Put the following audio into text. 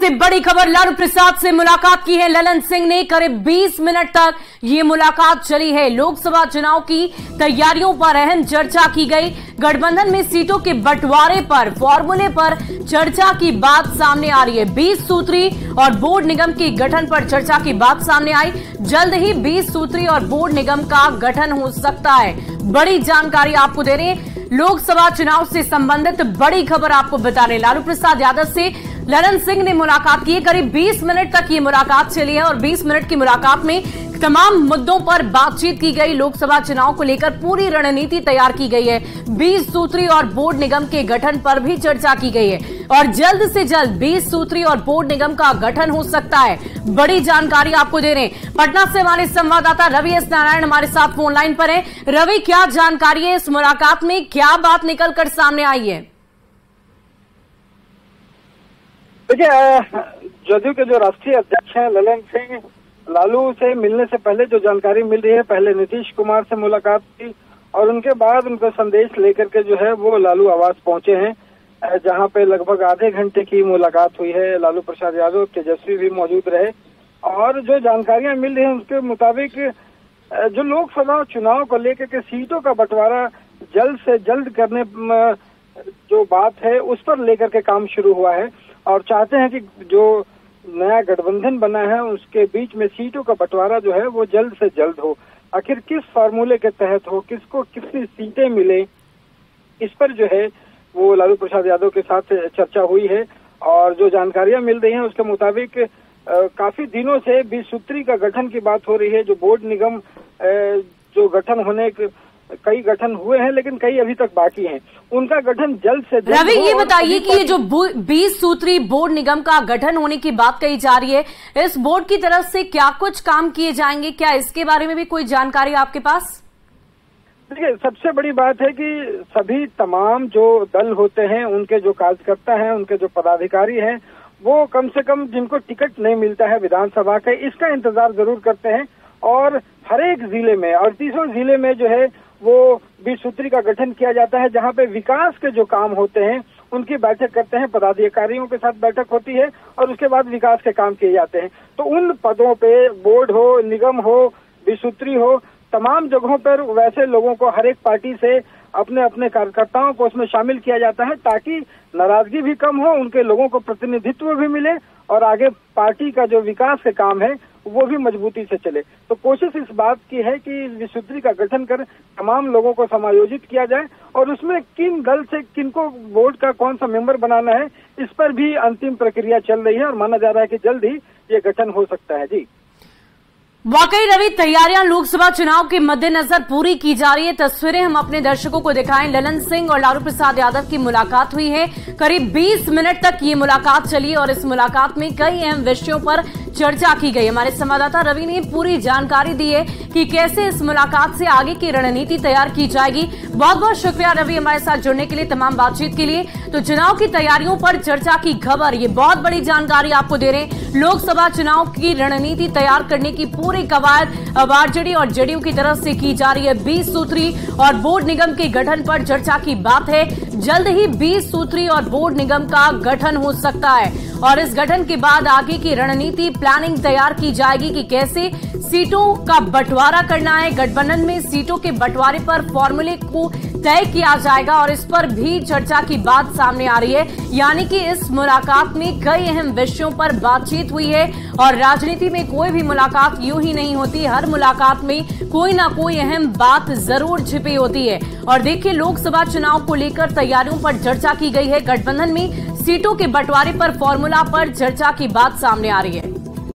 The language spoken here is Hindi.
से बड़ी खबर, लालू प्रसाद से मुलाकात की है ललन सिंह ने। करीब 20 मिनट तक ये मुलाकात चली है। लोकसभा चुनाव की तैयारियों पर अहम चर्चा की गई। गठबंधन में सीटों के बंटवारे पर, फॉर्मूले पर चर्चा की बात सामने आ रही है। 20 सूत्री और बोर्ड निगम के गठन पर चर्चा की बात सामने आई। जल्द ही 20 सूत्री और बोर्ड निगम का गठन हो सकता है। बड़ी जानकारी आपको दे रहे हैं, लोकसभा चुनाव से संबंधित बड़ी खबर आपको बता रहे हैं। लालू प्रसाद यादव से ललन सिंह ने मुलाकात की है। करीब 20 मिनट तक ये मुलाकात चली है और 20 मिनट की मुलाकात में तमाम मुद्दों पर बातचीत की गई। लोकसभा चुनाव को लेकर पूरी रणनीति तैयार की गई है। 20 सूत्री और बोर्ड निगम के गठन पर भी चर्चा की गई है और जल्द से जल्द 20 सूत्री और बोर्ड निगम का गठन हो सकता है। बड़ी जानकारी आपको दे रहे हैं। पटना से हमारे संवाददाता रवि एस नारायण हमारे साथ फोन लाइन पर है। रवि, क्या जानकारी है इस मुलाकात में, क्या बात निकलकर सामने आई है? देखिए, जदयू के जो राष्ट्रीय अध्यक्ष हैं ललन सिंह, लालू से मिलने से पहले जो जानकारी मिल रही है, पहले नीतीश कुमार से मुलाकात की और उनके बाद उनका संदेश लेकर के जो है वो लालू आवास पहुंचे हैं, जहां पे लगभग आधे घंटे की मुलाकात हुई है। लालू प्रसाद यादव, तेजस्वी भी मौजूद रहे और जो जानकारियां मिल रही है उसके मुताबिक जो लोकसभा चुनाव को लेकर के सीटों का बंटवारा जल्द से जल्द करने जो बात है उस पर लेकर के काम शुरू हुआ है और चाहते हैं कि जो नया गठबंधन बना है उसके बीच में सीटों का बंटवारा जो है वो जल्द से जल्द हो। आखिर किस फार्मूले के तहत हो, किसको कितनी सीटें मिले, इस पर जो है वो लालू प्रसाद यादव के साथ चर्चा हुई है और जो जानकारियां मिल रही हैं उसके मुताबिक काफी दिनों से 20 सूत्री का गठन की बात हो रही है। जो बोर्ड निगम जो गठन होने कई गठन हुए हैं लेकिन कई अभी तक बाकी हैं, उनका गठन जल्द से जल्द। रवि, ये बताइए कि ये जो 20 सूत्री बोर्ड निगम का गठन होने की बात कही जा रही है, इस बोर्ड की तरफ से क्या कुछ काम किए जाएंगे, क्या इसके बारे में भी कोई जानकारी आपके पास? देखिए, सबसे बड़ी बात है कि सभी तमाम जो दल होते हैं, उनके जो कार्यकर्ता हैं, उनके जो पदाधिकारी हैं, वो कम से कम जिनको टिकट नहीं मिलता है विधानसभा का, इसका इंतजार जरूर करते हैं और हर एक जिले में 38 जिले में जो है वो 20 सूत्री का गठन किया जाता है, जहां पे विकास के जो काम होते हैं उनकी बैठक करते हैं, पदाधिकारियों के साथ बैठक होती है और उसके बाद विकास के काम किए जाते हैं। तो उन पदों पे बोर्ड हो, निगम हो, 20 सूत्री हो, तमाम जगहों पर वैसे लोगों को हर एक पार्टी से अपने अपने कार्यकर्ताओं को उसमें शामिल किया जाता है ताकि नाराजगी भी कम हो, उनके लोगों को प्रतिनिधित्व भी मिले और आगे पार्टी का जो विकास के काम है वो भी मजबूती से चले। तो कोशिश इस बात की है कि 20 सूत्री का गठन कर तमाम लोगों को समायोजित किया जाए और उसमें किन दल से किनको बोर्ड का कौन सा मेंबर बनाना है, इस पर भी अंतिम प्रक्रिया चल रही है और माना जा रहा है कि जल्द ही ये गठन हो सकता है। जी, वाकई रवि, तैयारियां लोकसभा चुनाव के मद्देनजर पूरी की जा रही है। तस्वीरें हम अपने दर्शकों को दिखाएं। ललन सिंह और लालू प्रसाद यादव की मुलाकात हुई है। करीब 20 मिनट तक ये मुलाकात चली और इस मुलाकात में कई अहम विषयों पर चर्चा की गई। हमारे संवाददाता रवि ने पूरी जानकारी दी है कि कैसे इस मुलाकात से आगे की रणनीति तैयार की जाएगी। बहुत बहुत शुक्रिया रवि हमारे साथ जुड़ने के लिए, तमाम बातचीत के लिए। तो चुनाव की तैयारियों पर चर्चा की खबर, ये बहुत बड़ी जानकारी आपको दे रहे हैं। लोकसभा चुनाव की रणनीति तैयार करने की पूरी कवायद आरजेडी और जेडीयू की तरफ से की जा रही है। 20 सूत्री और बोर्ड निगम के गठन पर चर्चा की बात है। जल्द ही 20 सूत्री और बोर्ड निगम का गठन हो सकता है और इस गठन के बाद आगे की रणनीति प्लानिंग तैयार की जाएगी कि कैसे सीटों का बंटवारा करना है। गठबंधन में सीटों के बंटवारे पर फॉर्मूले को तय किया जाएगा और इस पर भी चर्चा की बात सामने आ रही है। यानी कि इस मुलाकात में कई अहम विषयों पर बातचीत हुई है और राजनीति में कोई भी मुलाकात यूं ही नहीं होती, हर मुलाकात में कोई ना कोई अहम बात जरूर छिपी होती है। और देखिए, लोकसभा चुनाव को लेकर तैयारियों पर चर्चा की गई है। गठबंधन में सीटों के बंटवारे पर, फॉर्मूला पर चर्चा की बात सामने आ रही है।